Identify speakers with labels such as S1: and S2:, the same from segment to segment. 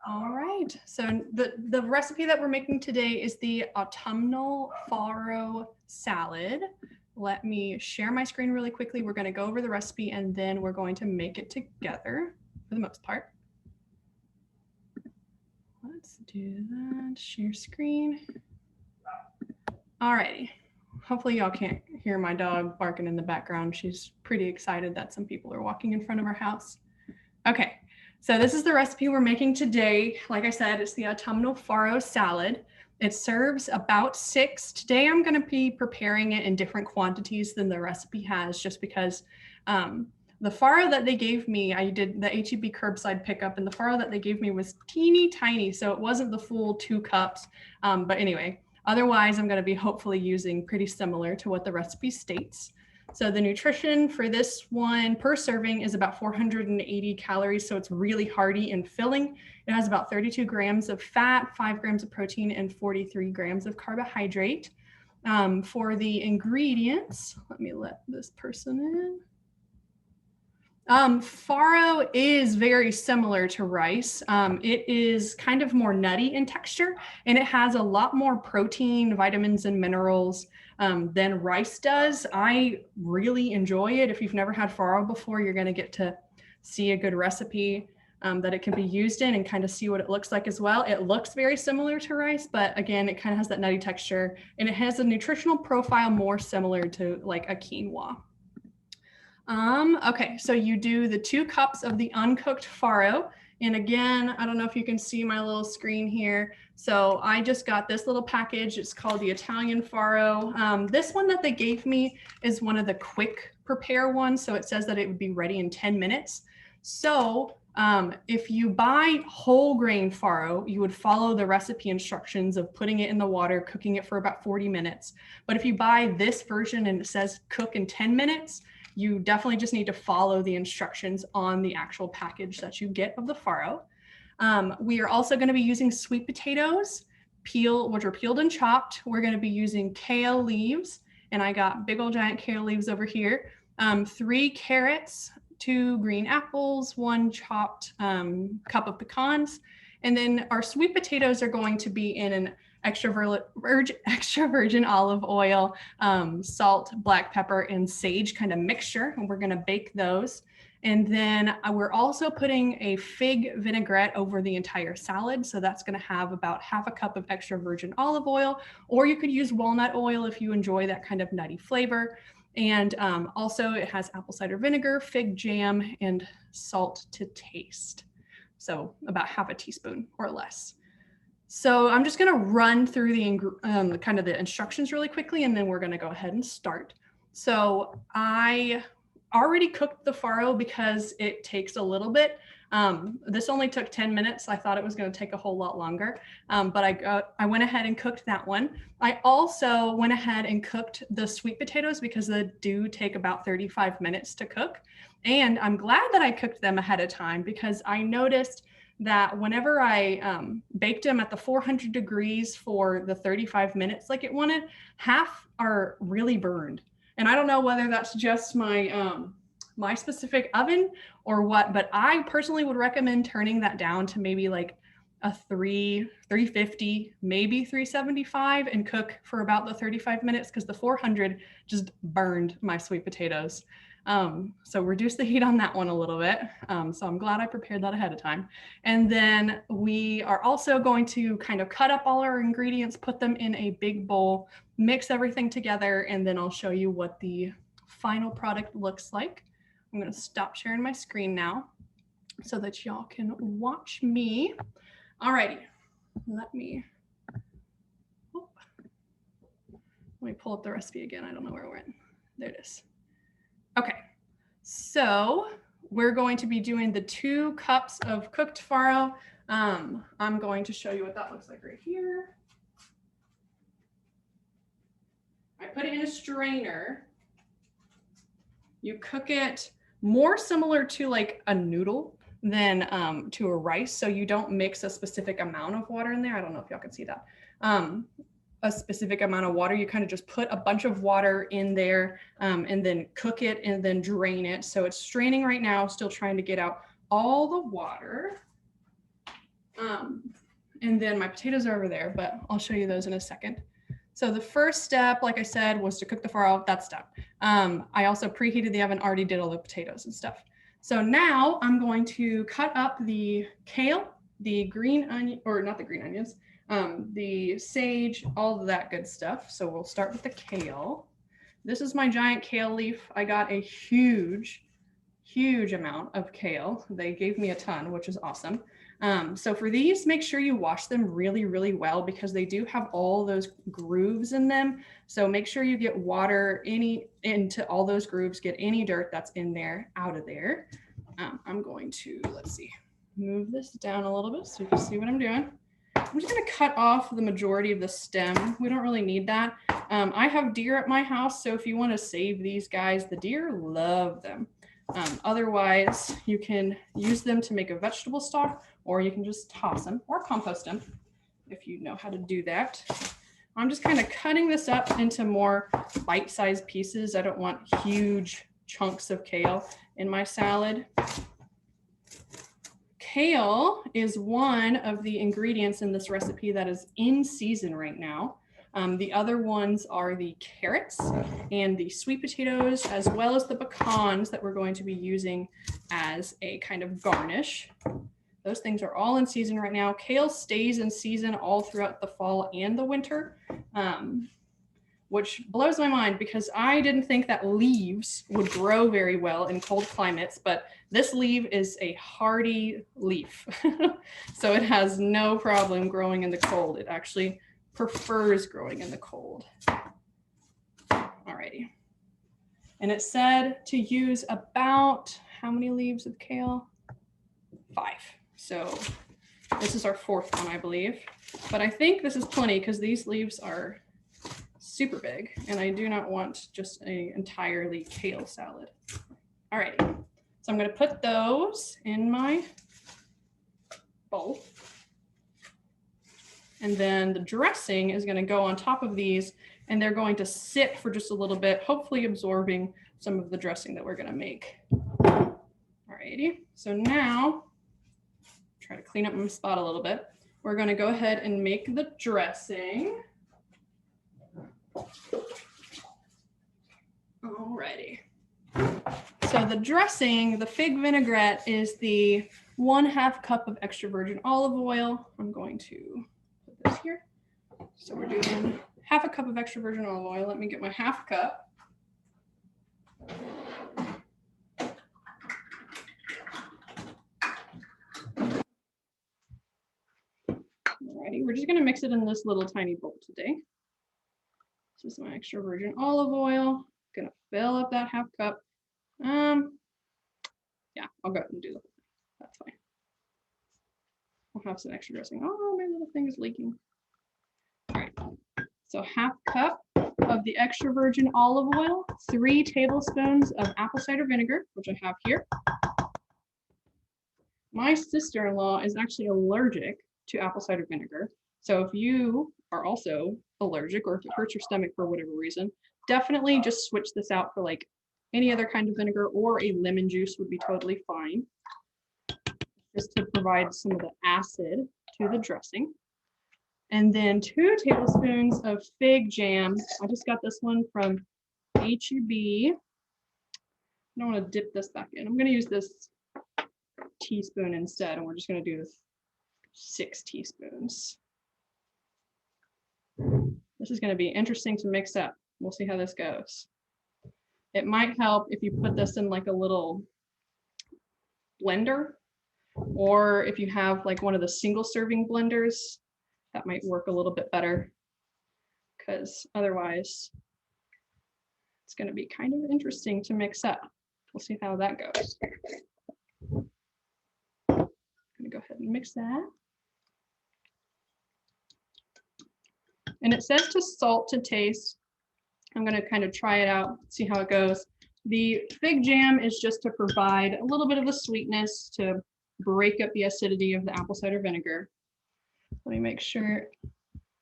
S1: All right, so the recipe that we're making today is the autumnal farro salad. Let me share my screen really quickly. We're going to go over the recipe and then we're going to make it together for the most part. Let's do that, share screen. All righty. Hopefully y'all can't hear my dog barking in the background. She's pretty excited that some people are walking in front of our house. Okay, so this is the recipe we're making today. Like I said, it's the autumnal farro salad. It serves about 6. Today I'm going to be preparing it in different quantities than the recipe has, just because the farro that they gave me, I did the HEB curbside pickup, and the farro that they gave me was teeny tiny, so it wasn't the full 2 cups. But anyway, otherwise I'm going to be hopefully using pretty similar to what the recipe states. So the nutrition for this one per serving is about 480 calories. So it's really hearty and filling. It has about 32 grams of fat, 5 grams of protein, and 43 grams of carbohydrate. For the ingredients, let me let this person in. Farro is very similar to rice. It is kind of more nutty in texture, and it has a lot more protein, vitamins, and minerals than rice does. I really enjoy it. If you've never had farro before, you're going to get to see a good recipe that it can be used in and kind of see what it looks like as well. It looks very similar to rice, but again, it kind of has that nutty texture, and it has a nutritional profile more similar to like a quinoa. Okay, so you do the 2 cups of the uncooked farro. And again, I don't know if you can see my little screen here. So I just got this little package. It's called the Italian farro. This one that they gave me is one of the quick prepare ones. So it says that it would be ready in 10 minutes. So if you buy whole grain farro, you would follow the recipe instructions of putting it in the water, cooking it for about 40 minutes. But if you buy this version and it says cook in 10 minutes, you definitely just need to follow the instructions on the actual package that you get of the farro. We are also going to be using sweet potatoes, which are peeled and chopped. We're going to be using kale leaves, and I got big old giant kale leaves over here. 3 carrots, 2 green apples, 1 chopped cup of pecans. And then our sweet potatoes are going to be in an extra virgin olive oil, salt, black pepper, and sage kind of mixture, and we're going to bake those. And then we're also putting a fig vinaigrette over the entire salad, so that's going to have about half a cup of extra virgin olive oil, or you could use walnut oil if you enjoy that kind of nutty flavor. And also it has apple cider vinegar, fig jam, and salt to taste. So about half a teaspoon or less. So I'm just going to run through the kind of the instructions really quickly, and then we're going to go ahead and start. So I already cooked the farro because it takes a little bit. This only took 10 minutes. I thought it was going to take a whole lot longer, but I went ahead and cooked that one. I also went ahead and cooked the sweet potatoes because they do take about 35 minutes to cook. And I'm glad that I cooked them ahead of time, because I noticed that whenever I baked them at the 400 degrees for the 35 minutes like it wanted, half are really burned. And I don't know whether that's just my my specific oven or what, but I personally would recommend turning that down to maybe like a 350, maybe 375, and cook for about the 35 minutes, because the 400 just burned my sweet potatoes. So reduce the heat on that one a little bit. So I'm glad I prepared that ahead of time. And then we are also going to kind of cut up all our ingredients, put them in a big bowl, mix everything together, and then I'll show you what the final product looks like. I'm going to stop sharing my screen now so that y'all can watch me. Alrighty, let me pull up the recipe again. I don't know where we're in. There it is. Okay, so we're going to be doing the 2 cups of cooked farro. I'm going to show you what that looks like right here. I put it in a strainer. You cook it more similar to like a noodle than to a rice, so you don't mix a specific amount of water in there. I don't know if y'all can see that. A specific amount of water. You kind of just put a bunch of water in there and then cook it and then drain it. So it's straining right now, still trying to get out all the water. And then my potatoes are over there, but I'll show you those in a second. So the first step, like I said, was to cook the farro. That's done. I also preheated the oven, already did all the potatoes and stuff. So now I'm going to cut up the kale, the green onion, or not the green onions, the sage, all of that good stuff. So we'll start with the kale. This is my giant kale leaf. I got a huge amount of kale. They gave me a ton, which is awesome. So for these, make sure you wash them really well because they do have all those grooves in them. So make sure you get water into all those grooves, get any dirt that's in there out of there. I'm going to, let's see, move this down a little bit so you can see what I'm doing. I'm just going to cut off the majority of the stem. We don't really need that. I have deer at my house, so if you want to save these guys, the deer love them. Otherwise, you can use them to make a vegetable stock, or you can just toss them or compost them if you know how to do that. I'm just kind of cutting this up into more bite-sized pieces. I don't want huge chunks of kale in my salad. Kale is one of the ingredients in this recipe that is in season right now. The other ones are the carrots and the sweet potatoes, as well as the pecans that we're going to be using as a kind of garnish. Those things are all in season right now. Kale stays in season all throughout the fall and the winter, which blows my mind because I didn't think that leaves would grow very well in cold climates, but this leaf is a hardy leaf. So it has no problem growing in the cold. It actually prefers growing in the cold. Alrighty. And it said to use about how many leaves of kale? 5. So this is our 4th one, I believe. But I think this is plenty because these leaves are super big and I do not want just an entirely kale salad. Alrighty. So I'm going to put those in my bowl. And then the dressing is going to go on top of these and they're going to sit for just a little bit, hopefully absorbing some of the dressing that we're going to make. Alrighty, so now, try to clean up my spot a little bit. We're going to go ahead and make the dressing. Alrighty. So the dressing, the fig vinaigrette, is the 1/2 cup of extra virgin olive oil. I'm going to put this here. So we're doing 1/2 cup of extra virgin olive oil. Let me get my 1/2 cup. Alrighty, we're just going to mix it in this little tiny bowl today. This is my extra virgin olive oil. Gonna fill up that 1/2 cup. Yeah, I'll go ahead and do the whole thing. That's fine. We'll have some extra dressing. Oh, my little thing is leaking. All right, so 1/2 cup of the extra virgin olive oil, 3 tablespoons of apple cider vinegar, which I have here. My sister-in-law is actually allergic to apple cider vinegar. So if you are also allergic or if it hurts your stomach for whatever reason, definitely just switch this out for like any other kind of vinegar, or a lemon juice would be totally fine, just to provide some of the acid to the dressing. And then 2 tablespoons of fig jam. I just got this one from H-E-B. I don't want to dip this back in. I'm going to use this teaspoon instead, and we're just going to do 6 teaspoons. This is going to be interesting to mix up. We'll see how this goes. It might help if you put this in like a little blender, or if you have like one of the single serving blenders, that might work a little bit better, because otherwise it's going to be kind of interesting to mix up. We'll see how that goes. I'm going to go ahead and mix that. And it says to salt to taste. I'm going to kind of try it out, see how it goes. The fig jam is just to provide a little bit of a sweetness to break up the acidity of the apple cider vinegar. Let me make sure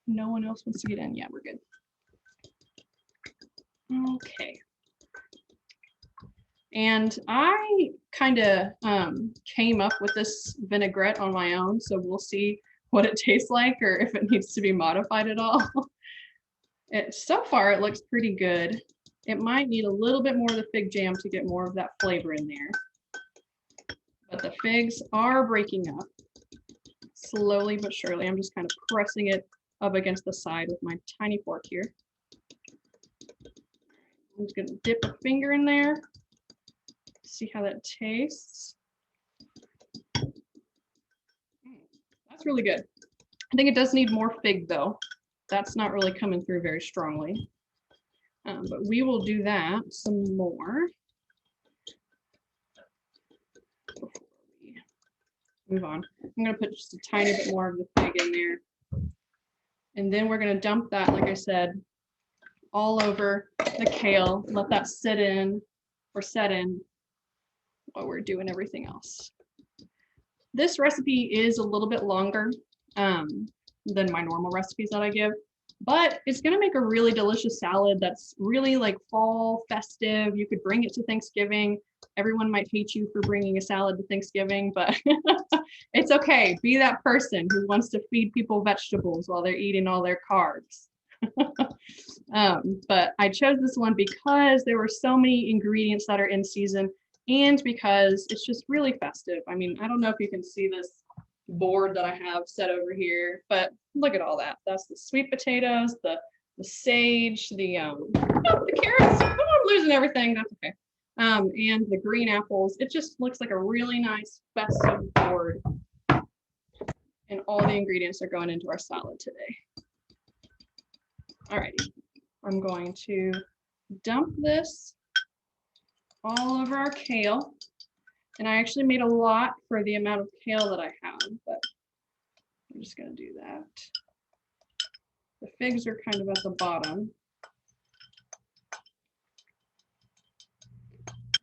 S1: no one else wants to get in. Yeah, we're good. Okay. And I kind of came up with this vinaigrette on my own, so we'll see what it tastes like or if it needs to be modified at all. So far, it looks pretty good. It might need a little bit more of the fig jam to get more of that flavor in there. But the figs are breaking up slowly but surely. I'm just kind of pressing it up against the side with my tiny fork here. I'm just gonna dip a finger in there, see how that tastes. That's really good. I think it does need more fig though. That's not really coming through very strongly. But we will do that some more before we move on. I'm gonna put just a tiny bit more of the fig in there. And then we're gonna dump that, like I said, all over the kale, let that sit in or set in while we're doing everything else. This recipe is a little bit longer than my normal recipes that I give, but it's gonna make a really delicious salad that's really like fall festive. You could bring it to Thanksgiving. Everyone might hate you for bringing a salad to Thanksgiving, but it's okay. Be that person who wants to feed people vegetables while they're eating all their carbs. But I chose this one because there were so many ingredients that are in season and because it's just really festive. I mean, I don't know if you can see this board that I have set over here, but look at all that. That's the sweet potatoes, the sage, the carrots. Oh, I'm losing everything. That's okay. And the green apples. It just looks like a really nice festive board. And all the ingredients are going into our salad today. All right, I'm going to dump this all over our kale. And I actually made a lot for the amount of kale that I have, but I'm just gonna do that. The figs are kind of at the bottom.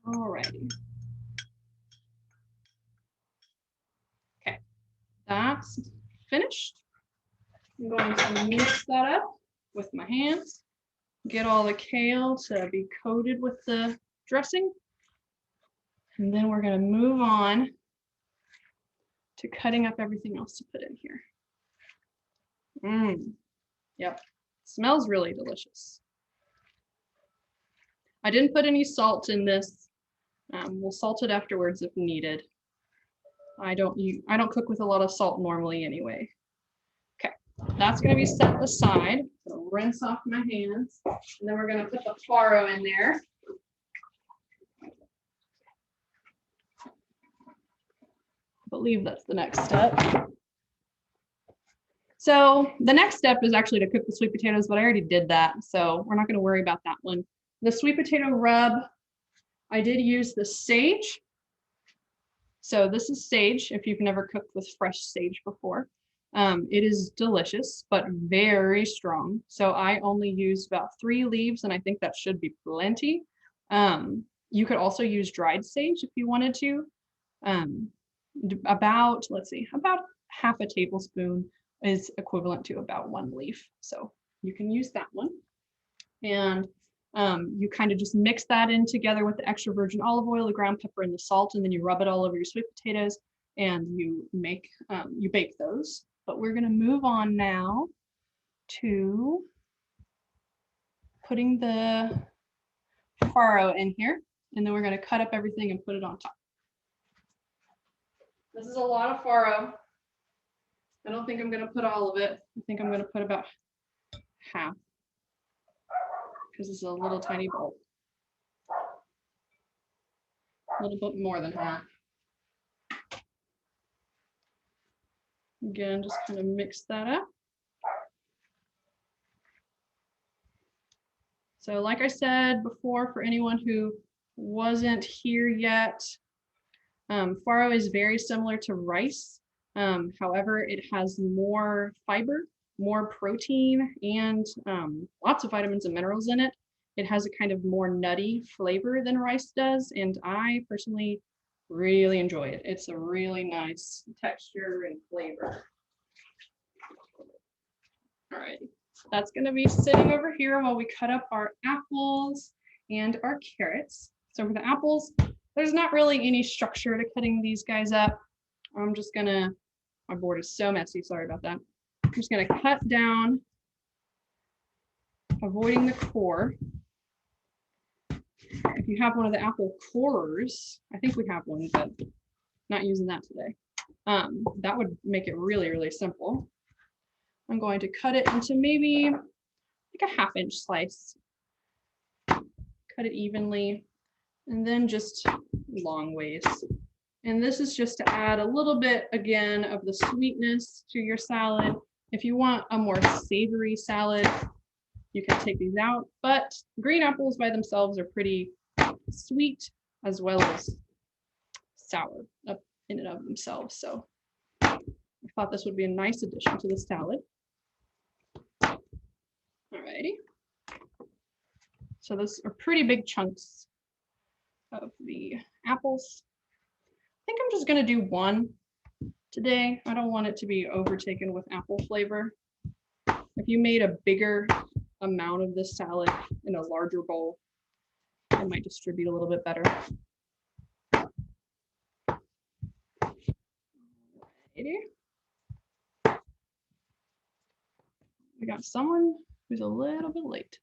S1: All righty. Okay, that's finished. I'm going to mix that up with my hands, get all the kale to be coated with the dressing. And then we're gonna move on to cutting up everything else to put in here. Yep, smells really delicious. I didn't put any salt in this. We'll salt it afterwards if needed. I don't cook with a lot of salt normally anyway. Okay, that's gonna be set aside. So rinse off my hands, and then we're gonna put the farro in there. I believe that's the next step. So the next step is actually to cook the sweet potatoes, but I already did that, so we're not gonna worry about that one. The sweet potato rub, I did use the sage. So this is sage, if you've never cooked with fresh sage before. It is delicious, but very strong. So I only used about 3 leaves, and I think that should be plenty. You could also use dried sage if you wanted to. About, let's see, about half a tablespoon is equivalent to about 1 leaf. So you can use that one. And you kind of just mix that in together with the extra virgin olive oil, the ground pepper, and the salt, and then you rub it all over your sweet potatoes and you bake those. But we're gonna move on now to putting the farro in here, and then we're gonna cut up everything and put it on top. This is a lot of farro. I don't think I'm gonna put all of it. I think I'm gonna put about half, because it's a little tiny bowl. A little bit more than half. Again, just kind of mix that up. So like I said before, for anyone who wasn't here yet, farro is very similar to rice. However, it has more fiber, more protein, and lots of vitamins and minerals in it. It has a kind of more nutty flavor than rice does, and I personally really enjoy it. It's a really nice texture and flavor. All right, that's gonna be sitting over here while we cut up our apples and our carrots. So for the apples, there's not really any structure to cutting these guys up. I'm just gonna, my board is so messy, sorry about that. I'm just gonna cut down, avoiding the core. If you have one of the apple cores, I think we have one, but not using that today. That would make it really, really simple. I'm going to cut it into maybe like a 1/2 inch slice. Cut it evenly, and then just long ways. And this is just to add a little bit, again, of the sweetness to your salad. If you want a more savory salad, you can take these out, but green apples by themselves are pretty sweet as well as sour up in and of themselves. So I thought this would be a nice addition to the salad. Alrighty. So those are pretty big chunks of the apples. I think I'm just gonna do one today. I don't want it to be overtaken with apple flavor. If you made a bigger amount of this salad in a larger bowl, it might distribute a little bit better. We got someone who's a little bit late.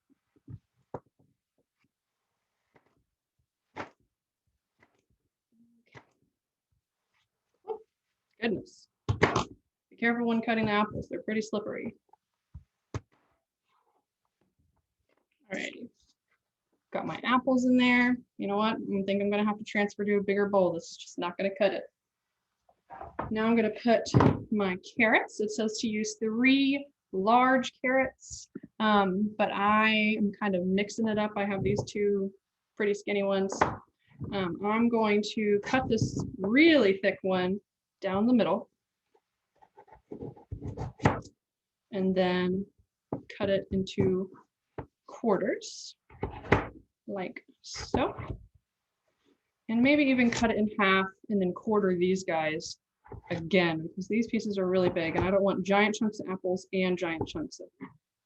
S1: Oh, goodness. Be careful when cutting the apples. They're pretty slippery. Alrighty. Got my apples in there. You know what? I think I'm gonna have to transfer to a bigger bowl. This is just not gonna cut it. Now I'm gonna put my carrots. It says to use 3 large carrots, but I am kind of mixing it up. I have these 2 pretty skinny ones. I'm going to cut this really thick one down the middle and then cut it into quarters like so, and maybe even cut it in half and then quarter these guys again, because these pieces are really big and I don't want giant chunks of apples and giant chunks of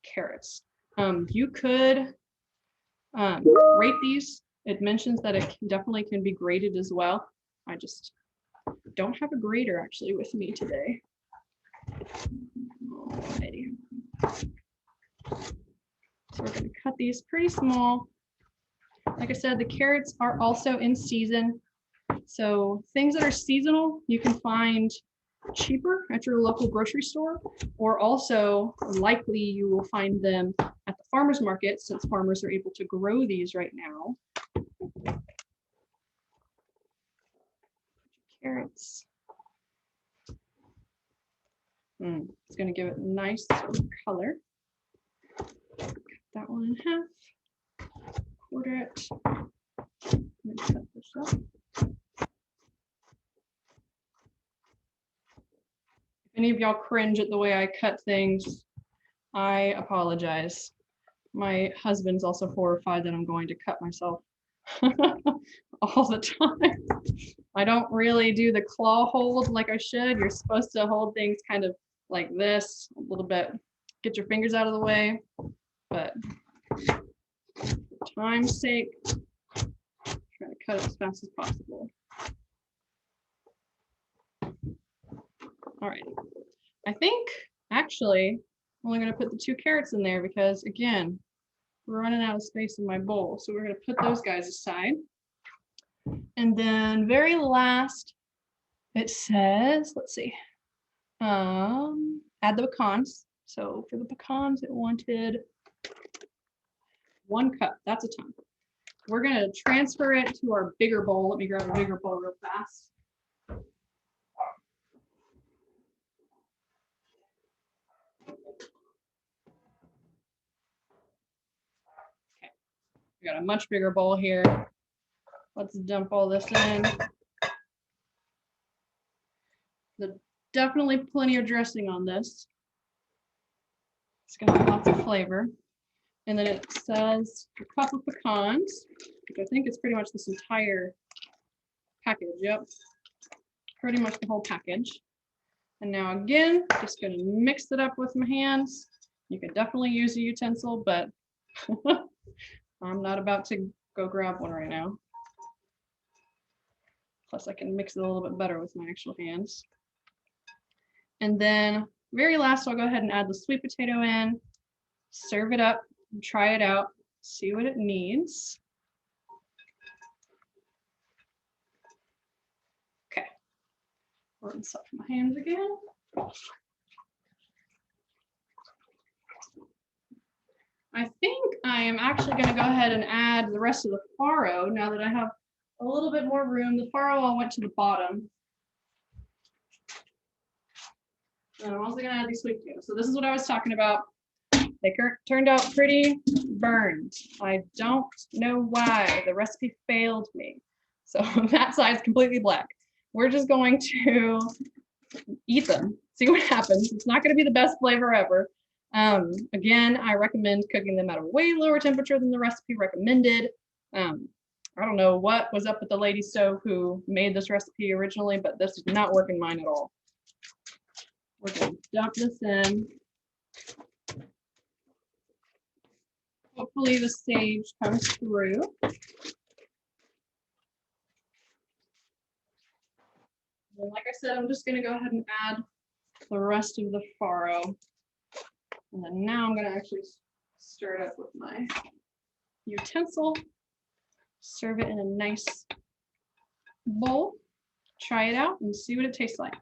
S1: carrots. You could grate these. It mentions that it definitely can be grated as well. I just don't have a grater actually with me today. Alrighty. So we're going to cut these pretty small. Like I said, the carrots are also in season. So things that are seasonal, you can find cheaper at your local grocery store, or also likely you will find them at the farmer's market since farmers are able to grow these right now. Carrots. It's going to give it a nice color. Cut that one in half. Quarter it. And cut this up. If any of y'all cringe at the way I cut things, I apologize. My husband's also horrified that I'm going to cut myself all the time. I don't really do the claw hold like I should. You're supposed to hold things kind of like this, a little bit, get your fingers out of the way. But for time's sake, try to cut it as fast as possible. All right. I think actually I'm only going to put the 2 carrots in there because again, we're running out of space in my bowl. So we're going to put those guys aside. And then very last, it says, let's see, add the pecans. So for the pecans, it wanted 1 cup. That's a ton. We're going to transfer it to our bigger bowl. Let me grab a bigger bowl real fast. Okay, we got a much bigger bowl here. Let's dump all this in. There's definitely plenty of dressing on this. It's gonna have lots of flavor. And then it says a cup of pecans, which I think is pretty much this entire package. Yep, pretty much the whole package. And now again, just gonna mix it up with my hands. You can definitely use a utensil, but I'm not about to go grab one right now. Plus I can mix it a little bit better with my actual hands. And then very last, I'll go ahead and add the sweet potato in, serve it up, and try it out, see what it needs. Okay, rinse off my hands again. I think I am actually going to go ahead and add the rest of the farro now that I have a little bit more room. The farro all went to the bottom. And I'm also going to add these sweet potatoes. So this is what I was talking about. They turned out pretty burned. I don't know why. The recipe failed me. So that side's completely black. We're just going to eat them, see what happens. It's not going to be the best flavor ever. Again, I recommend cooking them at a way lower temperature than the recipe recommended. I don't know what was up with the lady stove who made this recipe originally, but this did not work in mine at all. We're going to dump this in. Hopefully the sage comes through. And like I said, I'm just going to go ahead and add the rest of the farro. And then now I'm going to actually stir it up with my utensil. Serve it in a nice bowl. Try it out and see what it tastes like.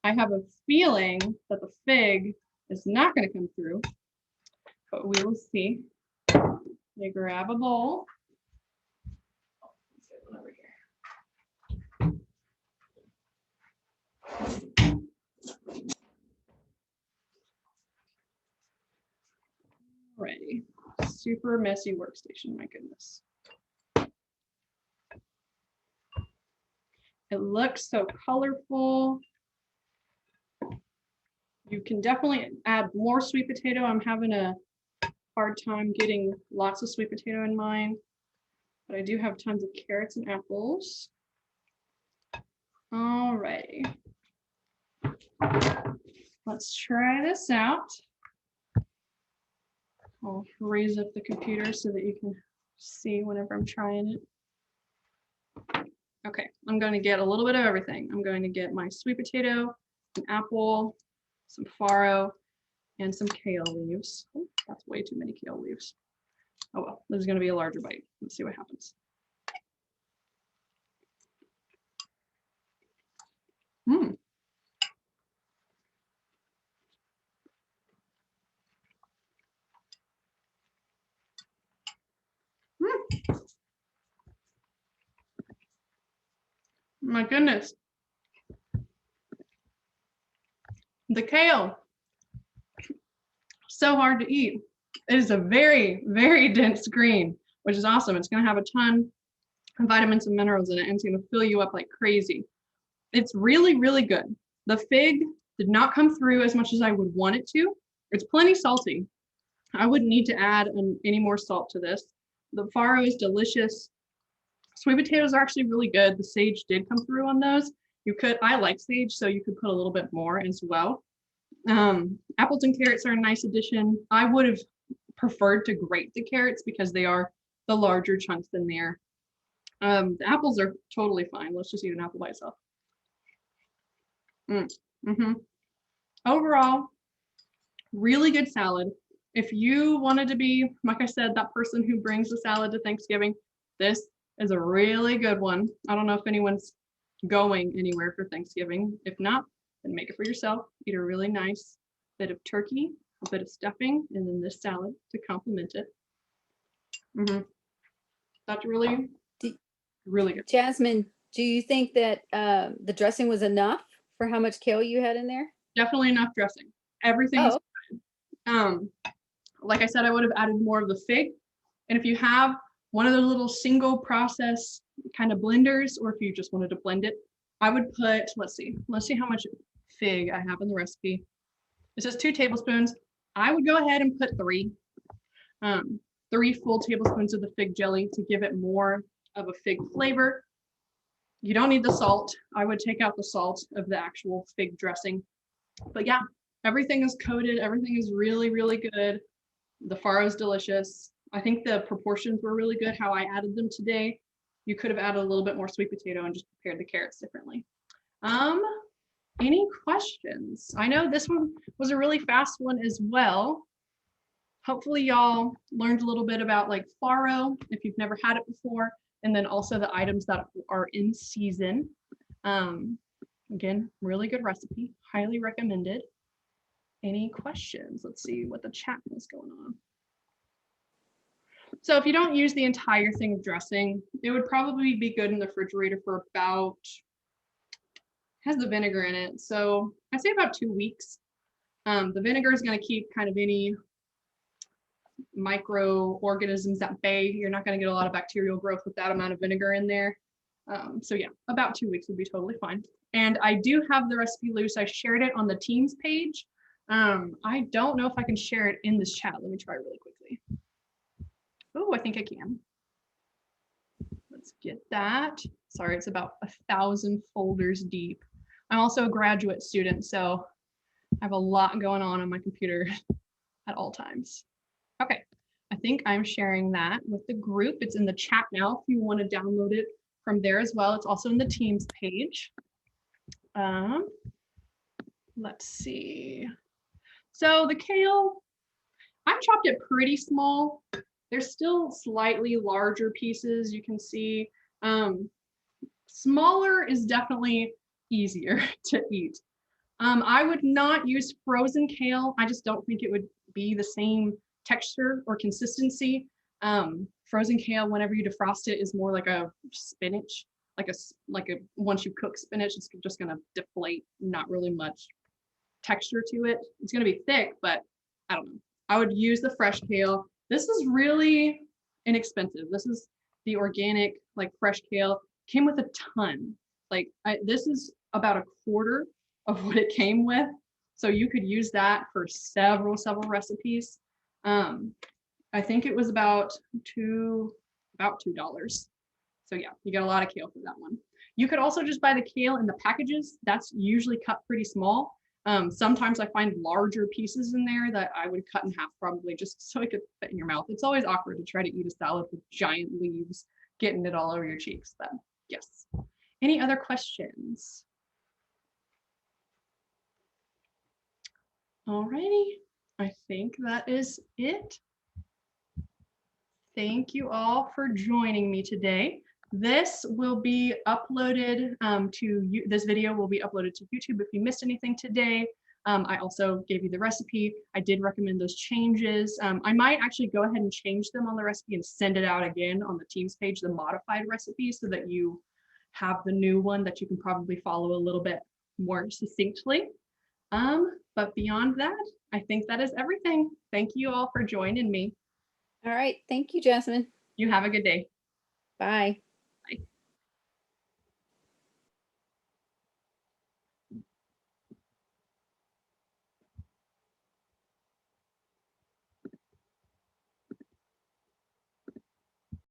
S1: I have a feeling that the fig is not going to come through, but we will see. You grab a bowl. Let's get one over here. Alrighty. Super messy workstation, my goodness. It looks so colorful. You can definitely add more sweet potato. I'm having a hard time getting lots of sweet potato in mine, but I do have tons of carrots and apples. Alrighty. Let's try this out. I'll raise up the computer so that you can see whenever I'm trying it. Okay, I'm going to get a little bit of everything. I'm going to get my sweet potato, an apple, some farro, and some kale leaves. Oh, that's way too many kale leaves. Oh well, this is going to be a larger bite. Let's see what happens. Mm. My goodness. The kale, so hard to eat. It is a very, very dense green, which is awesome. It's going to have a ton of vitamins and minerals in it, and it's going to fill you up like crazy. It's really, really good. The fig did not come through as much as I would want it to. It's plenty salty. I wouldn't need to add any more salt to this. The farro is delicious. Sweet potatoes are actually really good. The sage did come through on those. I like sage, so you could put a little bit more as well. Apples and carrots are a nice addition. I would have preferred to grate the carrots because they are the larger chunks in there. The apples are totally fine. Let's just eat an apple by itself. Overall, really good salad. If you wanted to be, like I said, that person who brings the salad to Thanksgiving, this is a really good one. I don't know if anyone's going anywhere for Thanksgiving. If not, then make it for yourself. Eat a really nice bit of turkey, a bit of stuffing, and then this salad to complement it. That's really good.
S2: Jasmine, do you think that the dressing was enough for how much kale you had in there?
S1: Definitely enough dressing. Everything's fine. Like I said, I would have added more of the fig. And if you have one of those little single process kind of blenders, or if you just wanted to blend it, I would put, let's see how much fig I have in the recipe. It says 2 tablespoons. I would go ahead and put 3. 3 full tablespoons of the fig jelly to give it more of a fig flavor. You don't need the salt. I would take out the salt of the actual fig dressing. But yeah, everything is coated. Everything is really, really good. The farro is delicious. I think the proportions were really good, how I added them today. you could have added a little bit more sweet potato and just prepared the carrots differently. Any questions? I know this one was a really fast one as well. Hopefully y'all learned a little bit about like farro if you've never had it before, and then also the items that are in season. Again, really good recipe, highly recommended. Any questions? Let's see what the chat is going on. So if you don't use the entire thing of dressing, it would probably be good in the refrigerator for about, has the vinegar in it, so I'd say about 2 weeks. The vinegar is going to keep kind of any microorganisms at bay. You're not going to get a lot of bacterial growth with that amount of vinegar in there. So yeah, about 2 weeks would be totally fine. And I do have the recipe loose. I shared it on the Teams page. I don't know if I can share it in this chat. Let me try really quickly. Oh, I think I can. Let's get that. Sorry, it's about 1,000 folders deep. I'm also a graduate student, so I have a lot going on my computer at all times. Okay, I think I'm sharing that with the group. It's in the chat now if you want to download it from there as well. It's also in the Teams page. Let's see. So the kale, I've chopped it pretty small. There's still slightly larger pieces you can see. Smaller is definitely easier to eat. I would not use frozen kale. I just don't think it would be the same texture or consistency. Frozen kale, whenever you defrost it, is more like a spinach, like a once you cook spinach, it's just gonna deflate, not really much texture to it. It's gonna be thick, but I don't know. I would use the fresh kale. This is really inexpensive. This is the organic, like fresh kale. Came with a ton. Like this is about a quarter of what it came with. So you could use that for several recipes. I think it was about $2. So yeah, you get a lot of kale for that one. You could also just buy the kale in the packages. That's usually cut pretty small. Sometimes I find larger pieces in there that I would cut in half probably just so it could fit in your mouth. It's always awkward to try to eat a salad with giant leaves getting it all over your cheeks, but yes. Any other questions? Alrighty, I think that is it. Thank you all for joining me today. This will be uploaded this video will be uploaded to YouTube if you missed anything today. I also gave you the recipe. I did recommend those changes. I might actually go ahead and change them on the recipe and send it out again on the Teams page, the modified recipe, so that you have the new one that you can probably follow a little bit more succinctly. But beyond that, I think that is everything. Thank you all for joining me.
S2: All right. Thank you, Jasmine.
S1: You have a good day.
S2: Bye.